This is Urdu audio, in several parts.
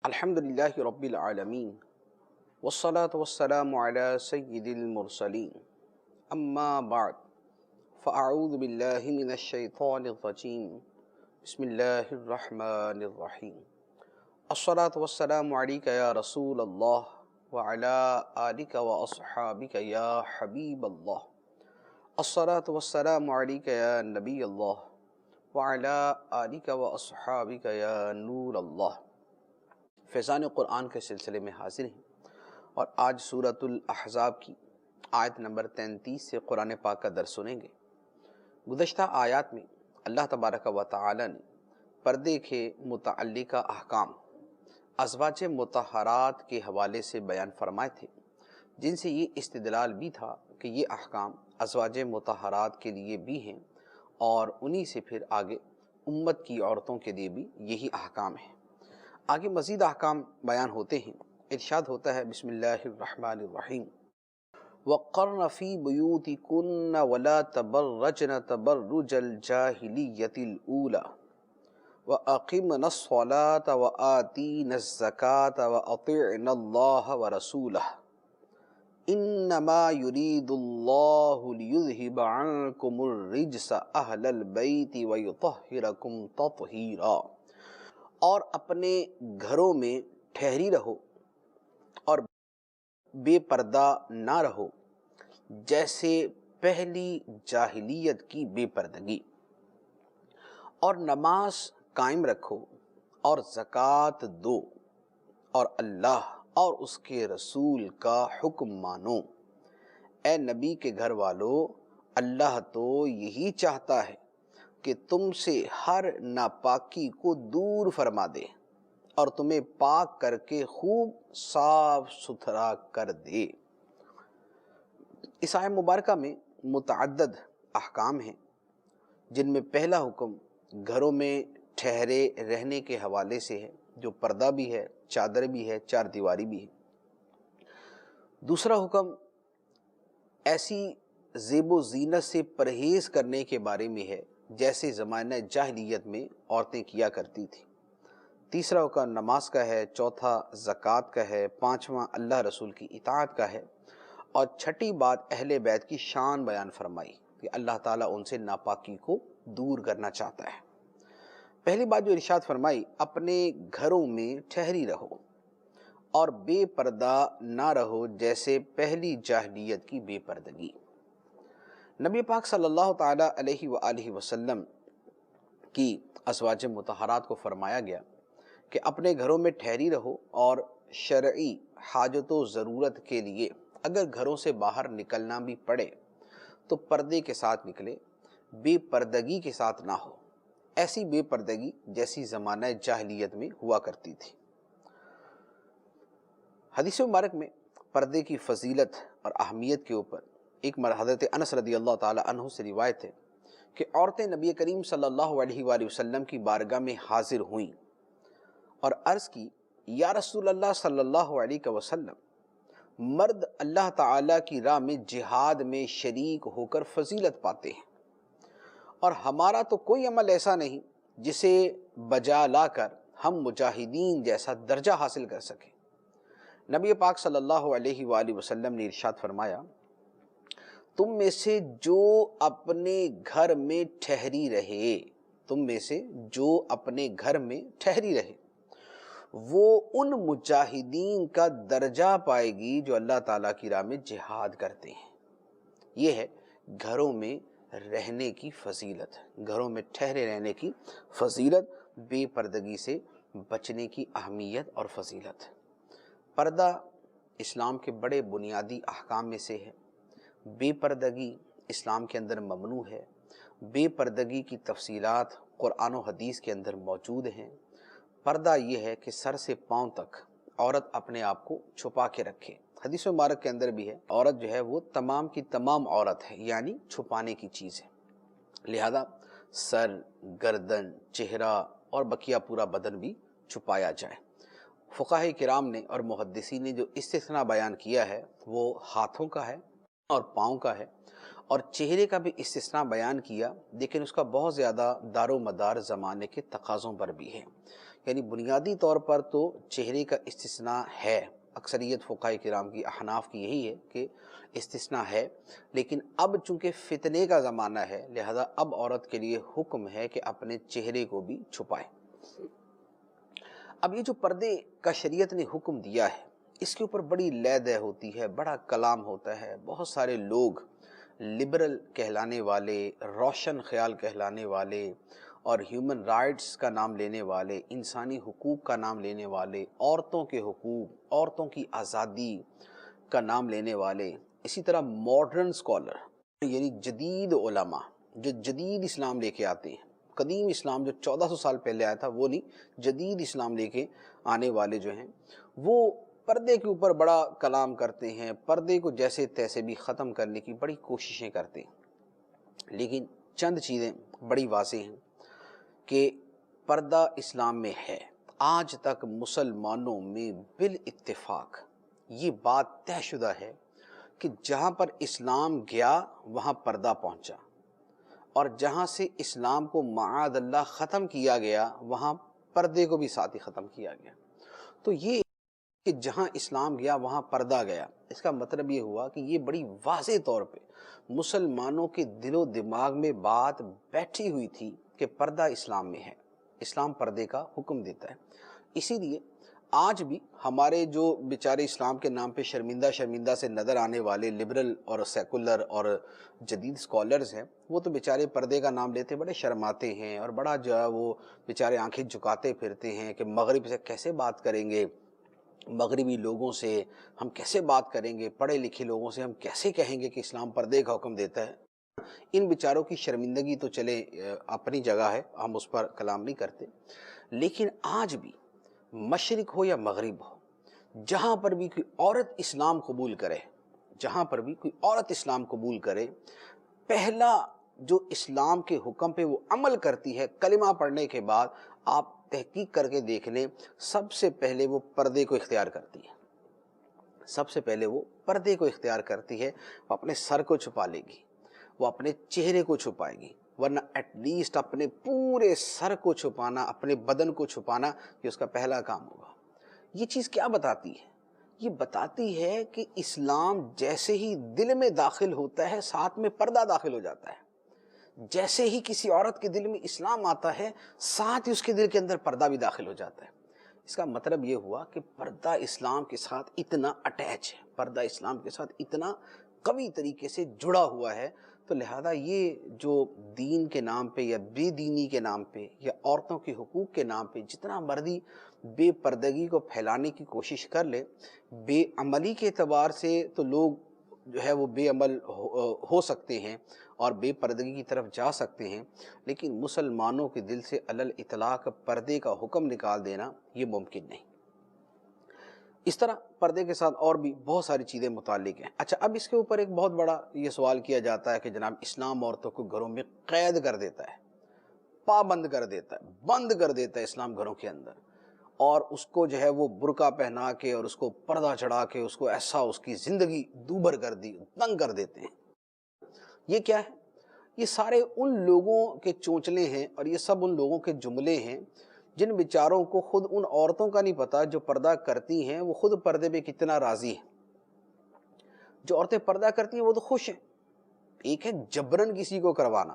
الحمدللہ رب العالمین والصلاة والسلام علی سید المرسلین اما بعد فاعوذ باللہ من الشیطان الرجیم بسم اللہ الرحمن الرحیم الصلاة والسلام علیک یا رسول اللہ وعلی آلک واصحابک یا حبیب اللہ الصلاة والسلام علیک یا نبی اللہ وعلی آلک واصحابک یا نور اللہ۔ فیضان قرآن کے سلسلے میں حاضر ہیں اور آج سورۃ الاحزاب کی آیت نمبر 33 سے قرآن پاک کا درس سنیں گے۔ گزشتہ آیات میں اللہ تبارک و تعالی نے پردے کے متعلقہ احکام ازواج مطہرات کے حوالے سے بیان فرمائے تھے، جن سے یہ استدلال بھی تھا کہ یہ احکام ازواج مطہرات کے لیے بھی ہیں اور انہی سے پھر آگے امت کی عورتوں کے لیے بھی یہی احکام ہیں۔ آگے مزید احکام بیان ہوتے ہیں۔ ارشاد ہوتا ہے بسم اللہ الرحمن الرحیم وَقَرْنَ فِي بُيُوتِكُنَّ وَلَا تَبَرَّجْنَ تَبَرُّجَ الْجَاهِلِيَّةِ الْأُولَى وَأَقِمْنَ الصَّلَاةَ وَآتِينَ الزَّكَاةَ وَأَطِعْنَ اللَّهَ وَرَسُولَهُ إِنَّمَا يُرِيدُ اللَّهُ لِيُذْهِبَ عَنْكُمُ الرِّجْسَ أَهْلَ الْبَيْتِ وَيُطَهِّرَكُمْ تَطْهِيرًا، اور اپنے گھروں میں ٹھہری رہو اور بے پردہ نہ رہو جیسے پہلی جاہلیت کی بے پردگی، اور نماز قائم رکھو اور زکوٰۃ دو اور اللہ اور اس کے رسول کا حکم مانو۔ اے نبی کے گھر والو، اللہ تو یہی چاہتا ہے کہ تم سے ہر ناپاکی کو دور فرما دے اور تمہیں پاک کر کے خوب صاف ستھرا کر دے۔ اس آیت مبارکہ میں متعدد احکام ہیں، جن میں پہلا حکم گھروں میں ٹھہرے رہنے کے حوالے سے ہے، جو پردہ بھی ہے، چادر بھی ہے، چار دیواری بھی ہے۔ دوسرا حکم ایسی زیب و زینت سے پرہیز کرنے کے بارے میں ہے جیسے زمانہ جاہلیت میں عورتیں کیا کرتی تھیں۔ تیسرا حکم نماز کا ہے، چوتھا زکوٰۃ کا ہے، پانچواں اللہ رسول کی اطاعت کا ہے، اور چھٹی بات اہل بیت کی شان بیان فرمائی کہ اللہ تعالیٰ ان سے ناپاکی کو دور کرنا چاہتا ہے۔ پہلی بات جو ارشاد فرمائی، اپنے گھروں میں ٹھہری رہو اور بے پردہ نہ رہو جیسے پہلی جاہلیت کی بے پردگی۔ نبی پاک صلی اللہ تعالیٰ علیہ وآلہ وسلم کی ازواج مطہرات کو فرمایا گیا کہ اپنے گھروں میں ٹھہری رہو اور شرعی حاجت و ضرورت کے لیے اگر گھروں سے باہر نکلنا بھی پڑے تو پردے کے ساتھ نکلے، بے پردگی کے ساتھ نہ ہو، ایسی بے پردگی جیسی زمانہ جاہلیت میں ہوا کرتی تھی۔ حدیث مبارک میں پردے کی فضیلت اور اہمیت کے اوپر ایک حضرت انس رضی اللہ تعالی عنہ سے روایت ہے کہ عورتیں نبی کریم صلی اللہ علیہ وآلہ وسلم کی بارگاہ میں حاضر ہوئیں اور عرض کی، یا رسول اللہ صلی اللہ علیہ وسلم، مرد اللہ تعالیٰ کی راہ میں جہاد میں شریک ہو کر فضیلت پاتے ہیں، اور ہمارا تو کوئی عمل ایسا نہیں جسے بجا لا کر ہم مجاہدین جیسا درجہ حاصل کر سکیں۔ نبی پاک صلی اللہ علیہ وآلہ وسلم نے ارشاد فرمایا، تم میں سے جو اپنے گھر میں ٹھہری رہے، تم میں سے جو اپنے گھر میں ٹھہری رہے، وہ ان مجاہدین کا درجہ پائے گی جو اللہ تعالیٰ کی راہ میں جہاد کرتے ہیں۔ یہ ہے گھروں میں رہنے کی فضیلت، گھروں میں ٹھہرے رہنے کی فضیلت، بے پردگی سے بچنے کی اہمیت اور فضیلت۔ پردہ اسلام کے بڑے بنیادی احکام میں سے ہے۔ بے پردگی اسلام کے اندر ممنوع ہے۔ بے پردگی کی تفصیلات قرآن و حدیث کے اندر موجود ہیں۔ پردہ یہ ہے کہ سر سے پاؤں تک عورت اپنے آپ کو چھپا کے رکھے۔ حدیث مبارک کے اندر بھی ہے، عورت جو ہے وہ تمام کی تمام عورت ہے، یعنی چھپانے کی چیز ہے، لہذا سر، گردن، چہرہ اور بقیہ پورا بدن بھی چھپایا جائے۔ فقہاء کرام نے اور محدثین نے جو استثناء بیان کیا ہے وہ ہاتھوں کا ہے اور پاؤں کا ہے، اور چہرے کا بھی استثناء بیان کیا، لیکن اس کا بہت زیادہ دار و مدار زمانے کے تقاضوں پر بھی ہے۔ یعنی بنیادی طور پر تو چہرے کا استثناء ہے، اکثریت فقہاء کرام کی، احناف کی یہی ہے کہ استثناء ہے، لیکن اب چونکہ فتنے کا زمانہ ہے لہذا اب عورت کے لیے حکم ہے کہ اپنے چہرے کو بھی چھپائے۔ اب یہ جو پردے کا شریعت نے حکم دیا ہے اس کے اوپر بڑی لے دے ہوتی ہے، بڑا کلام ہوتا ہے، بہت سارے لوگ لبرل کہلانے والے، روشن خیال کہلانے والے اور ہیومن رائٹس کا نام لینے والے، انسانی حقوق کا نام لینے والے، عورتوں کے حقوق، عورتوں کی آزادی کا نام لینے والے، اسی طرح ماڈرن اسکالر یعنی جدید علماء جو جدید اسلام لے کے آتے ہیں، قدیم اسلام جو 1400 سال پہلے آیا تھا وہ نہیں، جدید اسلام لے کے آنے والے جو ہیں وہ پردے کے اوپر بڑا کلام کرتے ہیں، پردے کو جیسے تیسے بھی ختم کرنے کی بڑی کوششیں کرتے ہیں، لیکن چند چیزیں بڑی واضح ہیں کہ پردہ اسلام میں ہے۔ آج تک مسلمانوں میں بالاتفاق یہ بات طے شدہ ہے کہ جہاں پر اسلام گیا وہاں پردہ پہنچا، اور جہاں سے اسلام کو معاذ اللہ ختم کیا گیا وہاں پردے کو بھی ساتھ ہی ختم کیا گیا۔ تو یہ کہ جہاں اسلام گیا وہاں پردہ گیا، اس کا مطلب یہ ہوا کہ یہ بڑی واضح طور پہ مسلمانوں کے دل و دماغ میں بات بیٹھی ہوئی تھی کہ پردہ اسلام میں ہے، اسلام پردے کا حکم دیتا ہے۔ اسی لیے آج بھی ہمارے جو بیچارے اسلام کے نام پہ شرمندہ سے نظر آنے والے لبرل اور سیکولر اور جدید اسکالرز ہیں، وہ تو بیچارے پردے کا نام لیتے بڑے شرماتے ہیں اور بڑا جو ہے وہ بیچارے آنکھیں جھکاتے پھرتے ہیں کہ مغرب سے کیسے بات کریں گے، مغربی لوگوں سے ہم کیسے بات کریں گے، پڑھے لکھے لوگوں سے ہم کیسے کہیں گے کہ اسلام پردے کا حکم دیتا ہے۔ ان بیچاروں کی شرمندگی تو چلے اپنی جگہ ہے، ہم اس پر کلام نہیں کرتے، لیکن آج بھی مشرق ہو یا مغرب ہو، جہاں پر بھی کوئی عورت اسلام قبول کرے، جہاں پر بھی کوئی عورت اسلام قبول کرے، پہلا جو اسلام کے حکم پہ وہ عمل کرتی ہے کلمہ پڑھنے کے بعد، آپ تحقیق کر کے دیکھ لیں، سب سے پہلے وہ پردے کو اختیار کرتی ہے، سب سے پہلے وہ پردے کو اختیار کرتی ہے، وہ اپنے سر کو چھپا لے گی، وہ اپنے چہرے کو چھپائے گی، ورنہ ایٹ لیسٹ اپنے پورے سر کو چھپانا، اپنے بدن کو چھپانا، یہ اس کا پہلا کام ہوگا۔ یہ چیز کیا بتاتی ہے؟ یہ بتاتی ہے کہ اسلام جیسے ہی دل میں داخل ہوتا ہے ساتھ میں پردہ داخل ہو جاتا ہے۔ جیسے ہی کسی عورت کے دل میں اسلام آتا ہے ساتھ ہی اس کے دل کے اندر پردہ بھی داخل ہو جاتا ہے۔ اس کا مطلب یہ ہوا کہ پردہ اسلام کے ساتھ اتنا اٹیچ ہے، پردہ اسلام کے ساتھ اتنا قوی طریقے سے جڑا ہوا ہے، تو لہذا یہ جو دین کے نام پہ یا بے دینی کے نام پہ یا عورتوں کے حقوق کے نام پہ جتنا مرضی بے پردگی کو پھیلانے کی کوشش کر لے، بے عملی کے اعتبار سے تو لوگ جو ہے وہ بے عمل ہو سکتے ہیں اور بے پردگی کی طرف جا سکتے ہیں، لیکن مسلمانوں کے دل سے علی الاطلاق پردے کا حکم نکال دینا یہ ممکن نہیں۔ اس طرح پردے کے ساتھ اور بھی بہت ساری چیزیں متعلق ہیں۔ اچھا، اب اس کے اوپر ایک بہت بڑا یہ سوال کیا جاتا ہے کہ جناب اسلام عورتوں کو گھروں میں قید کر دیتا ہے، پابند کر دیتا ہے، بند کر دیتا ہے اسلام گھروں کے اندر، اور اس کو جو ہے وہ برقع پہنا کے اور اس کو پردہ چڑھا کے اس کو ایسا اس کی زندگی دوبھر کر دی، تنگ کر دیتے ہیں۔ یہ کیا ہے؟ یہ سارے ان لوگوں کے چونچلے ہیں اور یہ سب ان لوگوں کے جملے ہیں جن بیچاروں کو خود ان عورتوں کا نہیں پتا جو پردہ کرتی ہیں وہ خود پردے پہ کتنا راضی ہیں۔ جو عورتیں پردہ کرتی ہیں وہ تو خوش ہیں، ایک ہے جبرن کسی کو کروانا،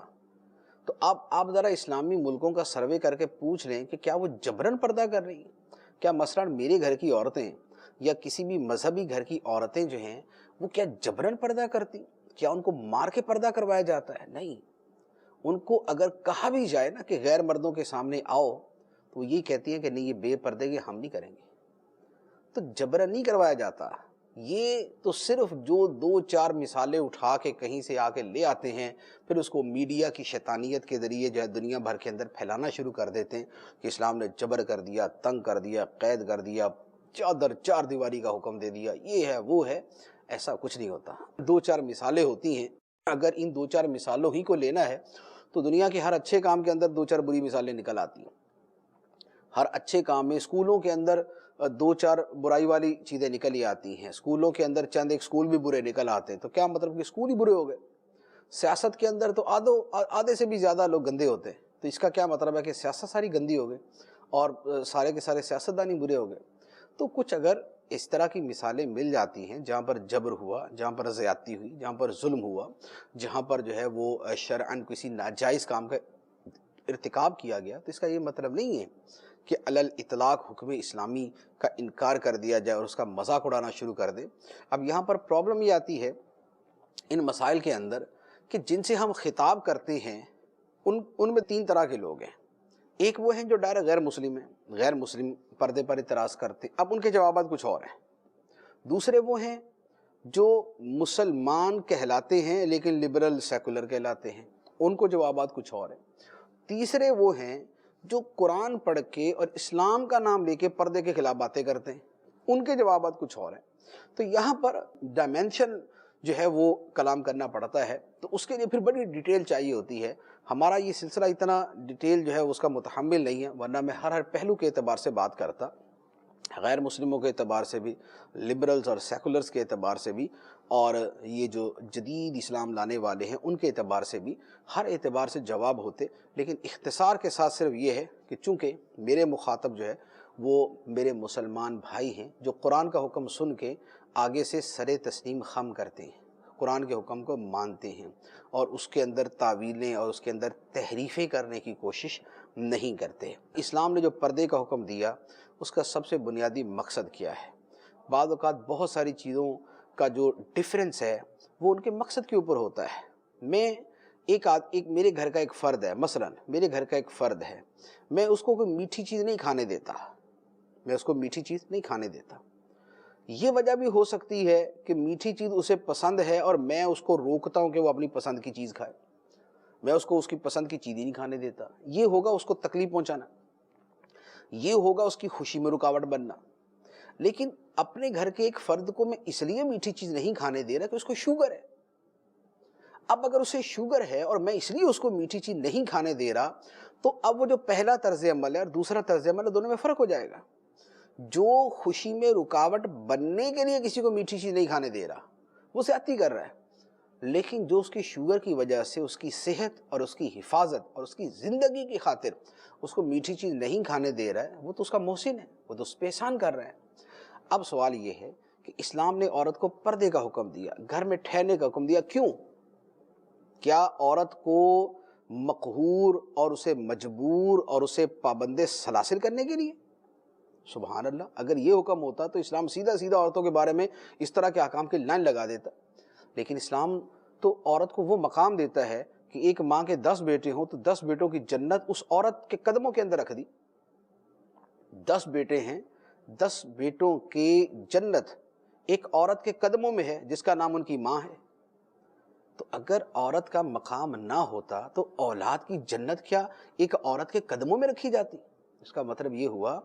تو آپ ذرا اسلامی ملکوں کا سروے کر کے پوچھ لیں کہ کیا وہ جبرن پردہ کر رہی ہیں؟ کیا مثلا میرے گھر کی عورتیں یا کسی بھی مذہبی گھر کی عورتیں جو ہیں وہ کیا جبرن پردہ کرتی؟ کیا ان کو مار کے پردہ کروایا جاتا ہے؟ نہیں، ان کو اگر کہا بھی جائے نا کہ غیر مردوں کے سامنے آؤ تو وہ یہ کہتی ہیں کہ نہیں، یہ بے پردے کے ہم نہیں کریں گے۔ تو جبرن نہیں کروایا جاتا، یہ تو صرف جو دو چار مثالیں اٹھا کے کہیں سے آ کے لے آتے ہیں، پھر اس کو میڈیا کی شیطانیت کے ذریعے جو ہے دنیا بھر کے اندر پھیلانا شروع کر دیتے ہیں کہ اسلام نے جبر کر دیا، تنگ کر دیا، قید کر دیا، چار دیواری کا حکم دے دیا، یہ ہے وہ ہے۔ ایسا کچھ نہیں ہوتا، دو چار مثالیں ہوتی ہیں، اگر ان دو چار مثالوں ہی کو لینا ہے تو دنیا کے ہر اچھے کام کے اندر دو چار بری مثالیں نکل آتی ہیں۔ ہر اچھے کام میں اسکولوں کے اندر دو چار برائی والی چیزیں نکل ہی آتی ہیں، اسکولوں کے اندر چند ایک اسکول بھی برے نکل آتے ہیں، تو کیا مطلب کہ اسکول ہی برے ہو گئے؟ سیاست کے اندر تو آدھے سے بھی زیادہ لوگ گندے ہوتے ہیں، تو اس کا کیا مطلب ہے کہ سیاست ساری گندی ہو گئی؟ اور سارے کے سارے سیاستدانی برے ہو گئے. تو کچھ اگر اس طرح کی مثالیں مل جاتی ہیں جہاں پر جبر ہوا، جہاں پر زیادتی ہوئی، جہاں پر ظلم ہوا، جہاں پر جو ہے وہ شرعاً کسی ناجائز کام کا ارتکاب کیا گیا، تو اس کا یہ مطلب نہیں ہے کہ علل اطلاق حکم اسلامی کا انکار کر دیا جائے اور اس کا مذاق اڑانا شروع کر دے. اب یہاں پر پرابلم یہ آتی ہے ان مسائل کے اندر کہ جن سے ہم خطاب کرتے ہیں ان میں تین طرح کے لوگ ہیں. ایک وہ ہیں جو ڈائریکٹ غیر مسلم ہیں، غیر مسلم پردے پر اعتراض کرتے، اب ان کے جوابات کچھ اور ہیں. دوسرے وہ ہیں جو مسلمان کہلاتے ہیں لیکن لبرل سیکولر کہلاتے ہیں، ان کو جوابات کچھ اور ہیں. تیسرے وہ ہیں جو قرآن پڑھ کے اور اسلام کا نام لے کے پردے کے خلاف باتیں کرتے ہیں، ان کے جوابات کچھ اور ہیں. تو یہاں پر ڈائمینشن جو ہے وہ کلام کرنا پڑتا ہے، تو اس کے لیے پھر بڑی ڈیٹیل چاہیے ہوتی ہے. ہمارا یہ سلسلہ اتنا ڈیٹیل جو ہے اس کا متحمل نہیں ہے، ورنہ میں ہر پہلو کے اعتبار سے بات کرتا، غیر مسلموں کے اعتبار سے بھی، لبرلز اور سیکولرز کے اعتبار سے بھی، اور یہ جو جدید اسلام لانے والے ہیں ان کے اعتبار سے بھی، ہر اعتبار سے جواب ہوتے. لیکن اختصار کے ساتھ صرف یہ ہے کہ چونکہ میرے مخاطب جو ہے وہ میرے مسلمان بھائی ہیں جو قرآن کا حکم سن کے آگے سے سر تسلیم خم کرتے ہیں، قرآن کے حکم کو مانتے ہیں اور اس کے اندر تعویلیں اور اس کے اندر تحریفیں کرنے کی کوشش نہیں کرتے. اسلام نے جو پردے کا حکم دیا اس کا سب سے بنیادی مقصد کیا ہے؟ بعض اوقات بہت ساری چیزوں کا جو ڈفرینس ہے وہ ان کے مقصد کے اوپر ہوتا ہے. میں ایک میرے گھر کا ایک فرد ہے، مثلا میرے گھر کا ایک فرد ہے، میں اس کو کوئی میٹھی چیز نہیں کھانے دیتا، میں اس کو میٹھی چیز نہیں کھانے دیتا. یہ وجہ بھی ہو سکتی ہے کہ میٹھی چیز اسے پسند ہے اور میں اس کو روکتا ہوں کہ وہ اپنی پسند کی چیز کھائے، میں اس کو اس کی پسند کی چیز ہی نہیں کھانے دیتا. یہ ہوگا اس کو تکلیف پہنچانا، یہ ہوگا اس کی خوشی میں رکاوٹ بننا. لیکن اپنے گھر کے ایک فرد کو میں اس لیے میٹھی چیز نہیں کھانے دے رہا کہ اس کو شوگر ہے. اب اگر اسے شوگر ہے اور میں اس لیے اس کو میٹھی چیز نہیں کھانے دے رہا، تو اب وہ جو پہلا طرز عمل ہے اور دوسرا طرز عمل ہے، دونوں میں فرق ہو جائے گا. جو خوشی میں رکاوٹ بننے کے لیے کسی کو میٹھی چیز نہیں کھانے دے رہا وہ زیادتی کر رہا ہے. لیکن جو اس کی شوگر کی وجہ سے اس کی صحت اور اس کی حفاظت اور اس کی زندگی کی خاطر اس کو میٹھی چیز نہیں کھانے دے رہا ہے، وہ تو اس کا محسن ہے، وہ تو اس پہ احسان کر رہا ہے. اب سوال یہ ہے کہ اسلام نے عورت کو پردے کا حکم دیا، گھر میں ٹھہرنے کا حکم دیا، کیوں؟ کیا عورت کو مقہور اور اسے مجبور اور اسے پابند سلاسل کرنے کے لیے؟ سبحان اللہ، اگر یہ حکم ہوتا تو اسلام سیدھا سیدھا عورتوں کے بارے میں اس طرح کے احکام کی لائن لگا دیتا. لیکن اسلام تو عورت کو وہ مقام دیتا ہے کہ ایک ماں کے 10 بیٹے ہوں تو 10 بیٹوں کی جنت اس عورت کے قدموں کے اندر رکھ دی. 10 بیٹے ہیں، 10 بیٹوں کی جنت ایک عورت کے قدموں میں ہے جس کا نام ان کی ماں ہے. تو اگر عورت کا مقام نہ ہوتا تو اولاد کی جنت کیا ایک عورت کے قدموں میں رکھی جاتی؟ اس کا مطلب یہ ہوا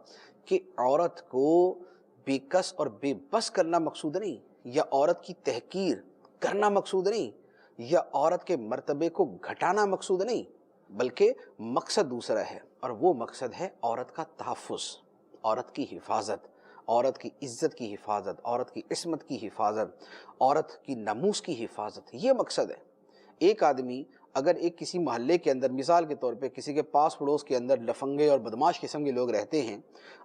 کہ عورت کو بے کس اور بے بس کرنا مقصود نہیں، یا عورت کی تحقیر کرنا مقصود نہیں، یا عورت کے مرتبے کو گھٹانا مقصود نہیں، بلکہ مقصد دوسرا ہے، اور وہ مقصد ہے عورت کا تحفظ، عورت کی حفاظت، عورت کی عزت کی حفاظت، عورت کی عصمت کی حفاظت، عورت کی ناموس کی حفاظت. یہ مقصد ہے. ایک آدمی اگر ایک کسی محلے کے اندر مثال کے طور پہ کسی کے پاس پڑوس کے اندر لفنگے اور بدماش قسم کے لوگ رہتے ہیں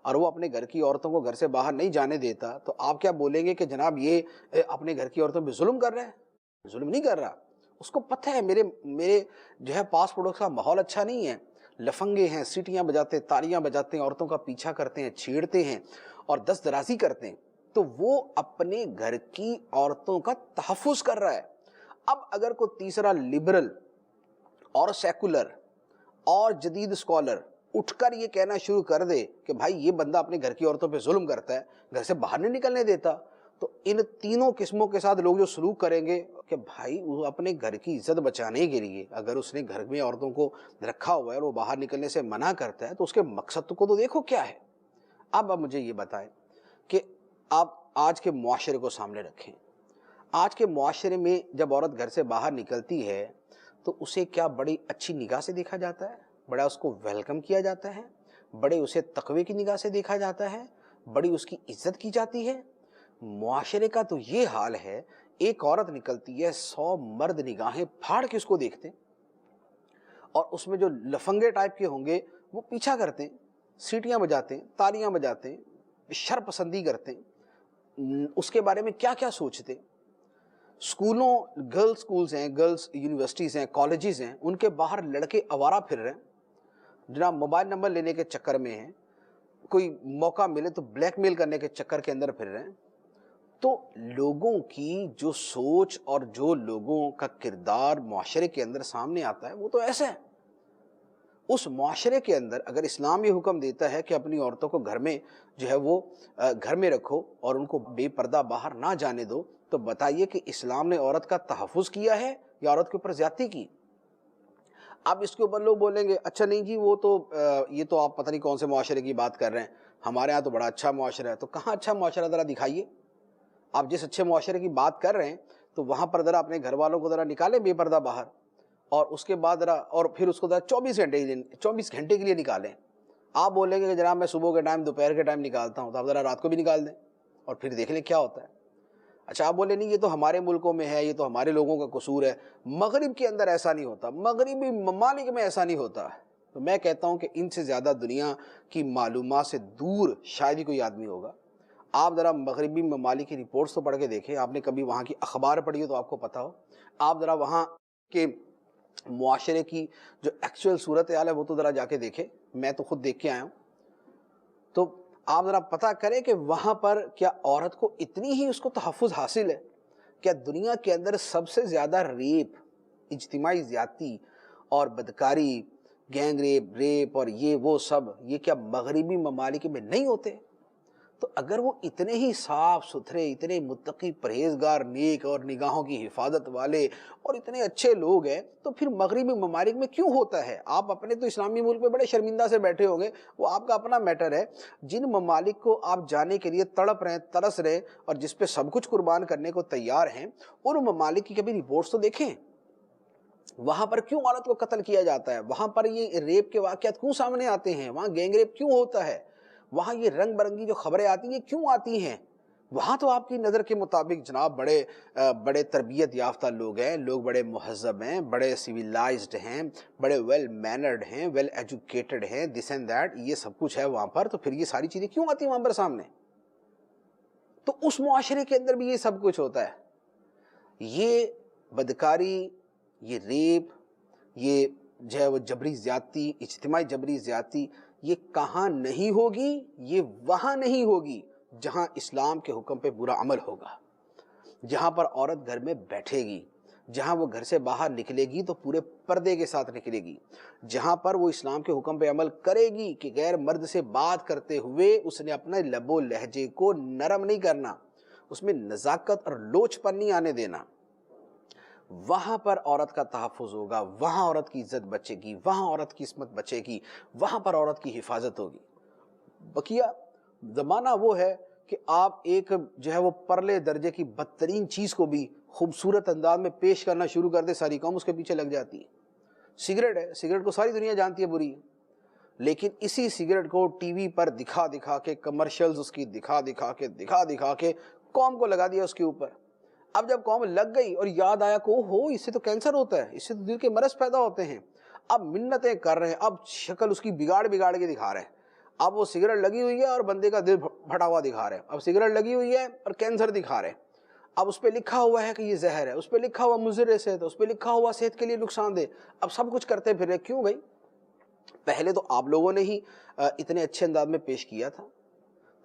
اور وہ اپنے گھر کی عورتوں کو گھر سے باہر نہیں جانے دیتا، تو آپ کیا بولیں گے کہ جناب یہ اپنے گھر کی عورتوں پہ ظلم کر رہا ہے؟ ظلم نہیں کر رہا. اس کو پتہ ہے میرے جو ہے پاس پڑوس کا ماحول اچھا نہیں ہے، لفنگے ہیں، سیٹیاں بجاتے، تالیاں بجاتے ہیں، عورتوں کا پیچھا کرتے ہیں، چھیڑتے ہیں اور دست درازی کرتے ہیں، تو وہ اپنے گھر کی عورتوں کا تحفظ کر رہا ہے. اب اگر کوئی تیسرا لبرل اور سیکولر اور جدید اسکالر اٹھ کر یہ کہنا شروع کر دے کہ بھائی یہ بندہ اپنے گھر کی عورتوں پہ ظلم کرتا ہے، گھر سے باہر نہیں نکلنے دیتا، تو ان تینوں قسموں کے ساتھ لوگ جو سلوک کریں گے کہ بھائی وہ اپنے گھر کی عزت بچانے کے لیے اگر اس نے گھر میں عورتوں کو رکھا ہوا ہے اور وہ باہر نکلنے سے منع کرتا ہے تو اس کے مقصد کو تو دیکھو کیا ہے. اب مجھے یہ بتائیں کہ آپ آج کے معاشرے کو سامنے رکھیں. آج کے معاشرے میں جب عورت گھر سے باہر نکلتی ہے تو اسے کیا بڑی اچھی نگاہ سے دیکھا جاتا ہے؟ بڑا اس کو ویلکم کیا جاتا ہے؟ بڑے اسے تقوی کی نگاہ سے دیکھا جاتا ہے؟ بڑی اس کی عزت کی جاتی ہے؟ معاشرے کا تو یہ حال ہے، ایک عورت نکلتی ہے 100 مرد نگاہیں پھاڑ کے اس کو دیکھتے ہیں، اور اس میں جو لفنگے ٹائپ کے ہوں گے وہ پیچھا کرتے ہیں سیٹیاں بجاتے ہیں، تالیاں بجاتے ہیں، شر پسندی کرتے ہیں، اس کے بارے میں کیا کیا سوچتے ہیں۔ اسکولوں، گرلز اسکولز ہیں، گرلز یونیورسٹیز ہیں، کالجز ہیں، ان کے باہر لڑکے آوارہ پھر رہے ہیں جناب، موبائل نمبر لینے کے چکر میں ہیں، کوئی موقع ملے تو بلیک میل کرنے کے چکر کے اندر پھر رہے ہیں۔ تو لوگوں کی جو سوچ اور جو لوگوں کا کردار معاشرے کے اندر سامنے آتا ہے وہ تو ایسا ہے۔ اس معاشرے کے اندر اگر اسلام یہ حکم دیتا ہے کہ اپنی عورتوں کو گھر میں جو ہے وہ گھر میں رکھو اور ان کو بے پردہ باہر نہ جانے دو، تو بتائیے کہ اسلام نے عورت کا تحفظ کیا ہے یا عورت کے اوپر زیادتی کی؟ اب اس کے اوپر لوگ بولیں گے اچھا نہیں جی وہ تو یہ تو آپ پتہ نہیں کون سے معاشرے کی بات کر رہے ہیں، ہمارے ہاں تو بڑا اچھا معاشرہ ہے۔ تو کہاں اچھا معاشرہ، ذرا دکھائیے۔ آپ جس اچھے معاشرے کی بات کر رہے ہیں تو وہاں پر ذرا اپنے گھر والوں کو ذرا نکالیں بے پردہ باہر، اور اس کے بعد ذرا اور پھر اس کو ذرا 24 گھنٹے کے لیے نکالیں۔ آپ بولیں گے کہ جناب میں صبح کے ٹائم دوپہر کے ٹائم نکالتا ہوں، تو آپ ذرا رات کو بھی نکال دیں اور پھر دیکھ لیں کیا ہوتا ہے۔ اچھا آپ بولیں نہیں یہ تو ہمارے ملکوں میں ہے، یہ تو ہمارے لوگوں کا قصور ہے، مغرب کے اندر ایسا نہیں ہوتا، مغربی ممالک میں ایسا نہیں ہوتا۔ تو میں کہتا ہوں کہ ان سے زیادہ دنیا کی معلومات سے دور شاید ہی کوئی آدمی ہوگا۔ آپ ذرا مغربی ممالک کی رپورٹس تو پڑھ کے دیکھیں، آپ نے کبھی وہاں کی اخبار پڑھی ہو تو آپ کو پتہ ہو۔ آپ ذرا وہاں کے معاشرے کی جو ایکچوئل صورتحال ہے وہ تو ذرا جا کے دیکھیں، میں تو خود دیکھ کے آیا ہوں۔ تو آپ ذرا پتہ کریں کہ وہاں پر کیا عورت کو اتنی ہی اس کو تحفظ حاصل ہے؟ کیا دنیا کے اندر سب سے زیادہ ریپ، اجتماعی زیادتی اور بدکاری، گینگ ریپ اور یہ وہ سب، یہ کیا مغربی ممالک میں نہیں ہوتے؟ تو اگر وہ اتنے ہی صاف ستھرے، اتنے متقی، پرہیزگار، نیک اور نگاہوں کی حفاظت والے اور اتنے اچھے لوگ ہیں، تو پھر مغربی ممالک میں کیوں ہوتا ہے؟ آپ اپنے تو اسلامی ملک میں بڑے شرمندہ سے بیٹھے ہوں گے، وہ آپ کا اپنا میٹر ہے۔ جن ممالک کو آپ جانے کے لیے تڑپ رہے ہیں، ترس رہے ہیں اور جس پہ سب کچھ قربان کرنے کو تیار ہیں، ان ممالک کی کبھی رپورٹس تو دیکھیں۔ وہاں پر کیوں عورت کو قتل کیا جاتا ہے؟ وہاں پر یہ ریپ کے واقعات کیوں سامنے آتے ہیں؟ وہاں گینگ ریپ کیوں ہوتا ہے؟ وہاں یہ رنگ برنگی جو خبریں آتی ہیں یہ کیوں آتی ہیں؟ وہاں تو آپ کی نظر کے مطابق جناب بڑے تربیت یافتہ لوگ ہیں، لوگ بڑے مہذب ہیں، بڑے سویلائزڈ ہیں، بڑے ویل مینرڈ ہیں، ویل ایجوکیٹڈ ہیں، دس اینڈ دیٹ، یہ سب کچھ ہے وہاں پر۔ تو پھر یہ ساری چیزیں کیوں آتی ہیں وہاں پر سامنے؟ تو اس معاشرے کے اندر بھی یہ سب کچھ ہوتا ہے۔ یہ بدکاری، یہ ریپ، یہ جو ہے وہ جبری زیادتی، اجتماعی جبری زیادتی، یہ کہاں نہیں ہوگی؟ یہ وہاں نہیں ہوگی جہاں اسلام کے حکم پہ برا عمل ہوگا، جہاں پر عورت گھر میں بیٹھے گی، جہاں وہ گھر سے باہر نکلے گی تو پورے پردے کے ساتھ نکلے گی، جہاں پر وہ اسلام کے حکم پہ عمل کرے گی کہ غیر مرد سے بات کرتے ہوئے اس نے اپنے لب و لہجے کو نرم نہیں کرنا، اس میں نزاکت اور لوچ پن نہیں آنے دینا، وہاں پر عورت کا تحفظ ہوگا، وہاں عورت کی عزت بچے گی، وہاں عورت کی عصمت بچے گی، وہاں پر عورت کی حفاظت ہوگی۔ بقیہ زمانہ وہ ہے کہ آپ ایک جو ہے وہ پرلے درجے کی بدترین چیز کو بھی خوبصورت انداز میں پیش کرنا شروع کر دے، ساری قوم اس کے پیچھے لگ جاتی ہے۔ سگریٹ ہے، سگریٹ کو ساری دنیا جانتی ہے بری ہے، لیکن اسی سگریٹ کو ٹی وی پر دکھا دکھا کے، کمرشلز اس کی دکھا دکھا کے قوم کو لگا دیا اس کے اوپر۔ اب جب قوم لگ گئی اور یاد آیا کہ اوہو اس سے تو کینسر ہوتا ہے، اس سے تو دل کے مرض پیدا ہوتے ہیں، اب منتیں کر رہے ہیں، اب شکل اس کی بگاڑ کے دکھا رہے ہیں۔ اب وہ سگریٹ لگی ہوئی ہے اور بندے کا دل پھٹا ہوا دکھا رہے ہیں، اب سگریٹ لگی ہوئی ہے اور کینسر دکھا رہے ہیں، اب اس پہ لکھا ہوا ہے کہ یہ زہر ہے، اس پہ لکھا ہوا مضر صحت ہے، اس پہ لکھا ہوا صحت کے لیے نقصان دہ، اب سب کچھ کرتے پھر رہے۔ کیوں بھائی؟ پہلے تو آپ لوگوں نے ہی اتنے اچھے انداز میں پیش کیا تھا۔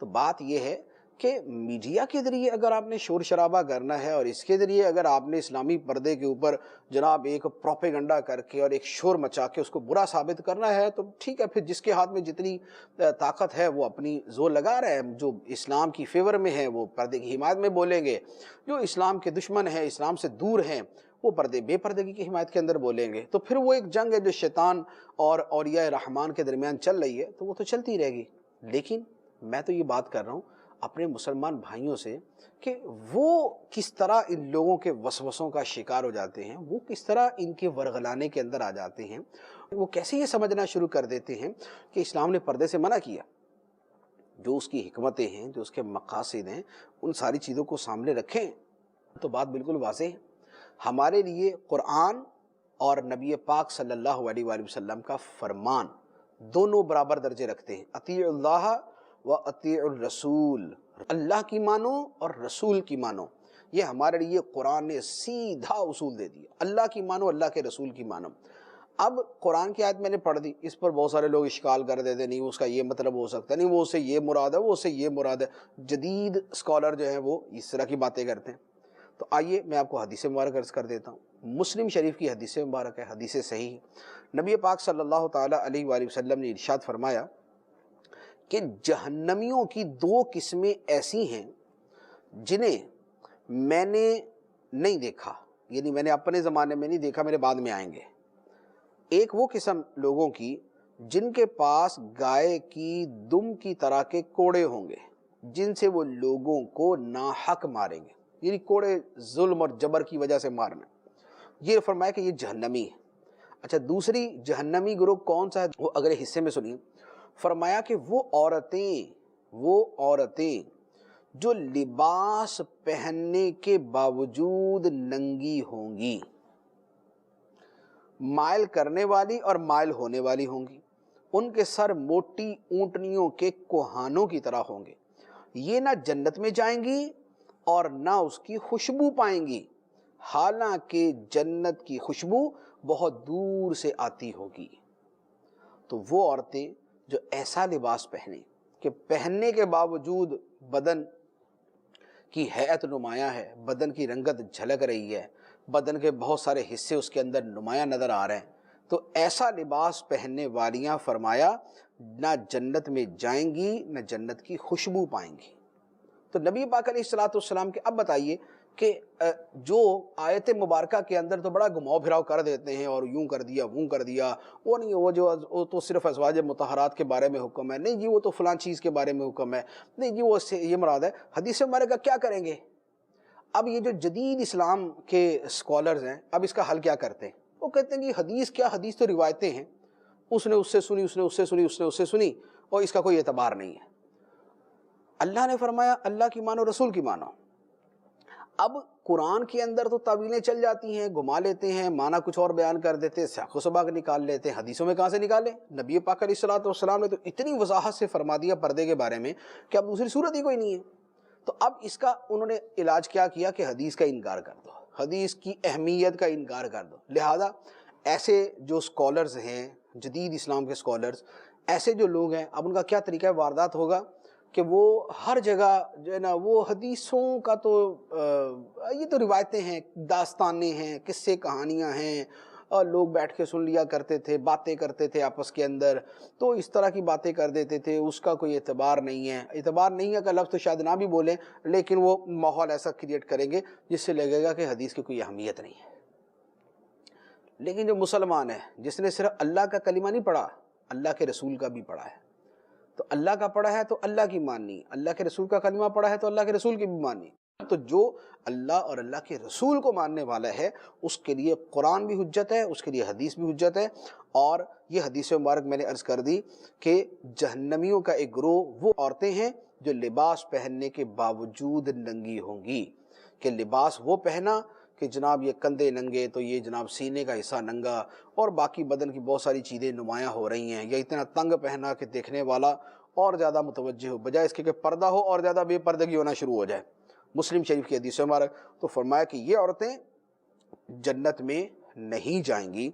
تو بات یہ ہے کہ میڈیا کے ذریعے اگر آپ نے شور شرابہ کرنا ہے اور اس کے ذریعے اگر آپ نے اسلامی پردے کے اوپر جناب ایک پروپیگنڈا کر کے اور ایک شور مچا کے اس کو برا ثابت کرنا ہے تو ٹھیک ہے، پھر جس کے ہاتھ میں جتنی طاقت ہے وہ اپنی زور لگا رہے ہیں۔ جو اسلام کی فیور میں ہے وہ پردے کی حمایت میں بولیں گے، جو اسلام کے دشمن ہیں، اسلام سے دور ہیں، وہ بے پردگی کی حمایت کے اندر بولیں گے۔ تو پھر وہ ایک جنگ ہے جو شیطان اور اولیاء رحمان کے درمیان چل رہی ہے، تو وہ تو چلتی رہے گی۔ لیکن میں تو یہ بات کر رہا ہوں اپنے مسلمان بھائیوں سے کہ وہ کس طرح ان لوگوں کے وسوسوں کا شکار ہو جاتے ہیں، وہ کس طرح ان کے ورغلانے کے اندر آ جاتے ہیں، وہ کیسے یہ سمجھنا شروع کر دیتے ہیں کہ اسلام نے پردے سے منع کیا۔ جو اس کی حکمتیں ہیں، جو اس کے مقاصد ہیں، ان ساری چیزوں کو سامنے رکھیں تو بات بالکل واضح ہے۔ ہمارے لیے قرآن اور نبی پاک صلی اللہ علیہ وآلہ وسلم کا فرمان دونوں برابر درجے رکھتے ہیں، اطیع اللہ و اطیع الرسول، اللہ کی مانو اور رسول کی مانو۔ یہ ہمارے لیے قرآن نے سیدھا اصول دے دیا، اللہ کی مانو، اللہ کے رسول کی مانو۔ اب قرآن کی آیت میں نے پڑھ دی، اس پر بہت سارے لوگ اشکال کر دیتے، نہیں اس کا یہ مطلب ہو سکتا ہے، نہیں وہ اس سے یہ مراد ہے، وہ اس سے یہ مراد ہے۔ جدید اسکالر جو ہیں وہ اس طرح کی باتیں کرتے ہیں۔ تو آئیے میں آپ کو حدیث مبارک عرض کر دیتا ہوں۔ مسلم شریف کی حدیث مبارک ہے، حدیث صحیح ہے۔ نبی پاک صلی اللہ تعالیٰ علیہ وآلہ وسلم نے ارشاد فرمایا کہ جہنمیوں کی دو قسمیں ایسی ہیں جنہیں میں نے نہیں دیکھا، یعنی میں نے اپنے زمانے میں نہیں دیکھا، میرے بعد میں آئیں گے۔ ایک وہ قسم لوگوں کی جن کے پاس گائے کی دم کی طرح کے کوڑے ہوں گے، جن سے وہ لوگوں کو ناحق ماریں گے، یعنی کوڑے ظلم اور جبر کی وجہ سے مارنا۔ یہ فرمایا کہ یہ جہنمی ہے۔ اچھا، دوسری جہنمی گروہ کون سا ہے، وہ اگلے حصے میں سنیے۔ فرمایا کہ وہ عورتیں جو لباس پہننے کے باوجود ننگی ہوں گی، مائل کرنے والی اور مائل ہونے والی ہوں گی، ان کے سر موٹی اونٹنیوں کے کوہانوں کی طرح ہوں گے، یہ نہ جنت میں جائیں گی اور نہ اس کی خوشبو پائیں گی، حالانکہ جنت کی خوشبو بہت دور سے آتی ہوگی۔ تو وہ عورتیں جو ایسا لباس پہنیں کہ پہننے کے باوجود بدن کی ہیئت نمایاں ہے، بدن کی رنگت جھلک رہی ہے، بدن کے بہت سارے حصے اس کے اندر نمایاں نظر آ رہے ہیں، تو ایسا لباس پہننے والیاں فرمایا نہ جنت میں جائیں گی نہ جنت کی خوشبو پائیں گی۔ تو نبی پاک علیہ الصلوۃ والسلام کے اب بتائیے کہ جو آیت مبارکہ کے اندر تو بڑا گھماؤ پھراؤ کر دیتے ہیں اور یوں کر دیا وہ کر دیا، وہ نہیں، وہ تو صرف ازواج مطہرات کے بارے میں حکم ہے، نہیں جی وہ تو فلاں چیز کے بارے میں حکم ہے، نہیں جی وہ اس سے یہ مراد ہے۔ حدیث مبارکہ کیا کریں گے؟ اب یہ جو جدید اسلام کے اسکالرز ہیں، اب اس کا حل کیا کرتے ہیں؟ وہ کہتے ہیں کہ حدیث کیا، حدیث تو روایتیں ہیں، اس نے اس سے سنی، اس نے اس سے سنی، اس نے اس سے سنی، اور اس کا کوئی اعتبار نہیں ہے۔ اللہ نے فرمایا اللہ کی مانو، رسول کی مانو۔ اب قرآن کے اندر تو تعویلیں چل جاتی ہیں، گھما لیتے ہیں، معنی کچھ اور بیان کر دیتے ہیں، سیاق و سباق نکال لیتے ہیں، حدیثوں میں کہاں سے نکالیں؟ نبی پاک علیہ الصلوۃ والسلام نے تو اتنی وضاحت سے فرما دیا پردے کے بارے میں کہ اب دوسری صورت ہی کوئی نہیں ہے۔ تو اب اس کا انہوں نے علاج کیا کیا کہ حدیث کا انکار کر دو، حدیث کی اہمیت کا انکار کر دو۔ لہذا ایسے جو اسکالرز ہیں، جدید اسلام کے اسکالرز، ایسے جو لوگ ہیں، اب ان کا کیا طریقہ واردات ہوگا کہ وہ ہر جگہ جو ہے نا وہ حدیثوں کا تو یہ تو روایتیں ہیں، داستانیں ہیں، قصے کہانیاں ہیں، اور لوگ بیٹھ کے سن لیا کرتے تھے، باتیں کرتے تھے آپس کے اندر، تو اس طرح کی باتیں کر دیتے تھے، اس کا کوئی اعتبار نہیں ہے۔ اعتبار نہیں ہے کا لفظ تو شاید نہ بھی بولیں، لیکن وہ ماحول ایسا کریٹ کریں گے جس سے لگے گا کہ حدیث کی کوئی اہمیت نہیں ہے۔ لیکن جو مسلمان ہے، جس نے صرف اللہ کا کلمہ نہیں پڑھا، اللہ کے رسول کا بھی پڑھا ہے، تو اللہ کا پڑھا ہے تو اللہ کی ماننی، اللہ کے رسول کا کلمہ پڑھا ہے تو اللہ کے رسول کی بھی ماننی۔ تو جو اللہ اور اللہ کے رسول کو ماننے والا ہے، اس کے لیے قرآن بھی حجت ہے، اس کے لیے حدیث بھی حجت ہے۔ اور یہ حدیث مبارک میں نے عرض کر دی کہ جہنمیوں کا ایک گروہ وہ عورتیں ہیں جو لباس پہننے کے باوجود ننگی ہوں گی، کہ لباس وہ پہنا کہ جناب یہ کندھے ننگے تو یہ جناب سینے کا حصہ ننگا، اور باقی بدن کی بہت ساری چیزیں نمایاں ہو رہی ہیں، یا اتنا تنگ پہنا کہ دیکھنے والا اور زیادہ متوجہ ہو، بجائے اس کے کہ پردہ ہو اور زیادہ بے پردگی ہونا شروع ہو جائے۔ مسلم شریف کی حدیث مبارک تو فرمایا کہ یہ عورتیں جنت میں نہیں جائیں گی